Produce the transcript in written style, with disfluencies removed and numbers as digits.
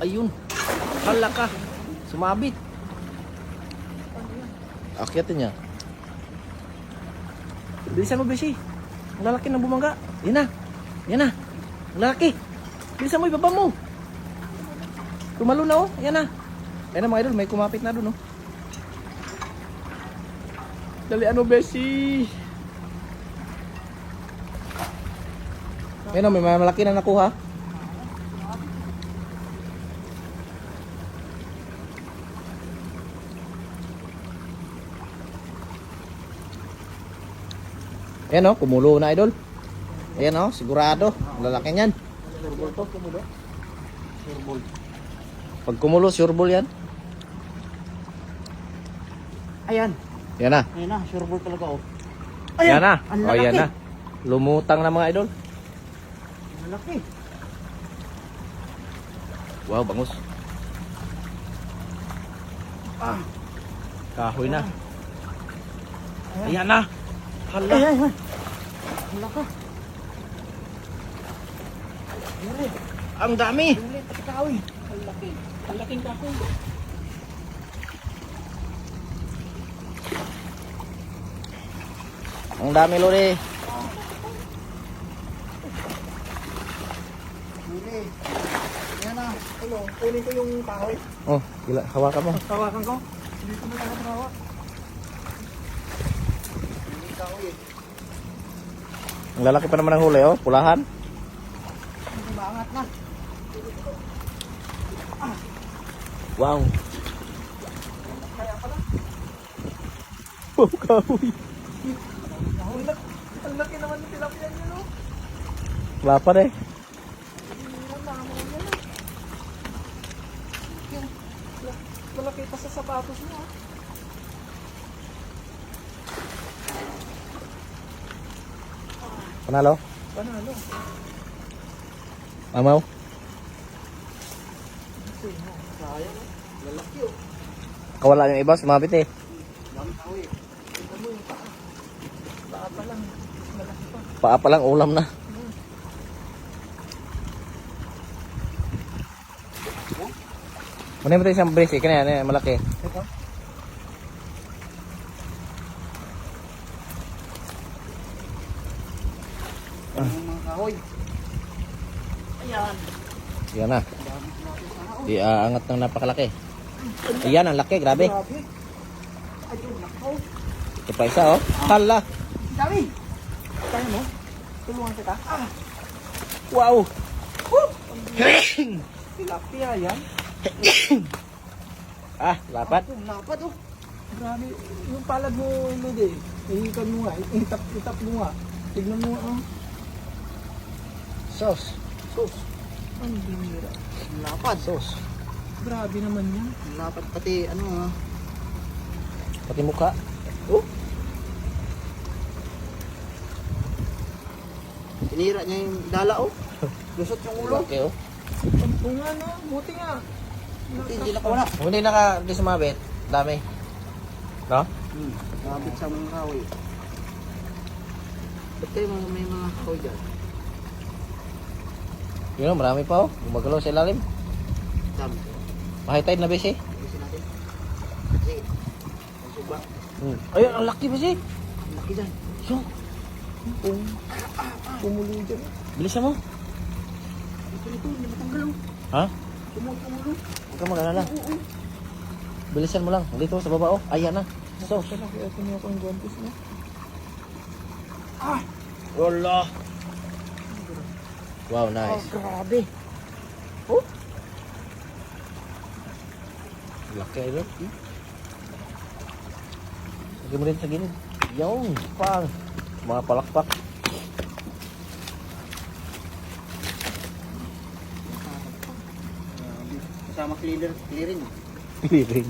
Ayun. Hala ka. Sumabit. Akyatin niya. Bilisan mo, Beshi. Ang lalaki ng bumangga. Yan na. Yan na. Ang lalaki. Bilisan mo, ibaba mo. Tumalo na, oh. Yan na. Ayan na, mga idol. May kumapit na doon, oh. Dali, ano, Beshi? Ayan, oh. May malaki na nakuha. Ayan, oh. Kumulo na, idol. Ayan, oh. Sigurado. Lalaki niyan. Sureball to, kumulo. Sureball. Pag kumulo, sureball yan. Ayan. Yan na. Ayan na, sureball talaga oh. Yan na. Ang O, yan lalaki. na. Lumutang na mga idol. Ang lalaki. Wow, bangus. Ah. Kahoy na. Ayan. Ayan na. Hala. Ayan. Ang laki. Ayan. Ang dami. Ulit, pati kahoy. Ang laki. Ang laking kahoy. Ang dami, Lodi. Huli. Ayan na. Hello, kunin ko yung kahoy. Oh, gila. Hawakan mo. Tawakan ko. Hindi ko na talaga hawak. Yung kahoy eh. Ang lalaki pa naman ng huli, oh. Pulahan. Hindi maangat na. Wow. Kaya pala. Wow, kahoy. Kahoy lang. Ang laki naman ng tilapia niya no. Lapar eh. Malaki pa sa sapatos mo. Panalo. Panalo. Mamaw. Sayang. Lalaki oh. Kawala yung iba, sumabit eh. Dami kahoy. Tingnan mo yung paa. Paa pa lang. Malaki pa. Paa pa lang, ulam na. Muna mo tayo isang brace eh. Kanina, malaki. Ito. Ang mga kahoy. Ayan. Yan na. Dami natin sana oh. Di aangat ng napakalaki. Ayan, ang laki, grabe. Grabe. Ayun, nakaw. Ito pa isa, oh. Hala. Dami. Kaya mo? Tulungan kita. Ah. Wow. Tilapia yan. Ah, lapat. Oh, lapad oh. Grabe. Yung palad mo, Lodi. Ihikan mo nga. Itap mo nga. Tignan mo oh. Sauce. Sus. Ang bihira. Lapad. Sauce. Grabe naman yan. Lapad pati ano ah. Pati mukha. Oh. Tinira niya yung dala oh. Lusot yung ulo. Laki, oh. Oo nga no. Buti nga. Buti hindi nakawala. Kung hindi sumabit, dami. No? Nabit sa mga kahoy. Ba't kayo may mga kahoy dyan? Yun, oh, marami pa, oh. Gumagalaw sa ilalim. Dami. Mahigh tide na, besi. Ayusin natin. Sige. Ang suba. Ayun, ang laki, besi. Ang laki dyan. Yung, Pumulo dyan. bilisan mo. Ito, hindi matanggal oh. Ha? Pumulo. Huwag kang mag-alala. Oo. Bilisan mo lang. Dito, sa baba, oh. Ayan na. Sauce. Kaya ito niya akong guantes mo. Ah! Wala. Wow, Oh, nice. grabe. Oh? Laki, ayun. Lagyan mo rin sa gilid. Yung, pang. Mga palakpak. Kasama clearing. Clearing.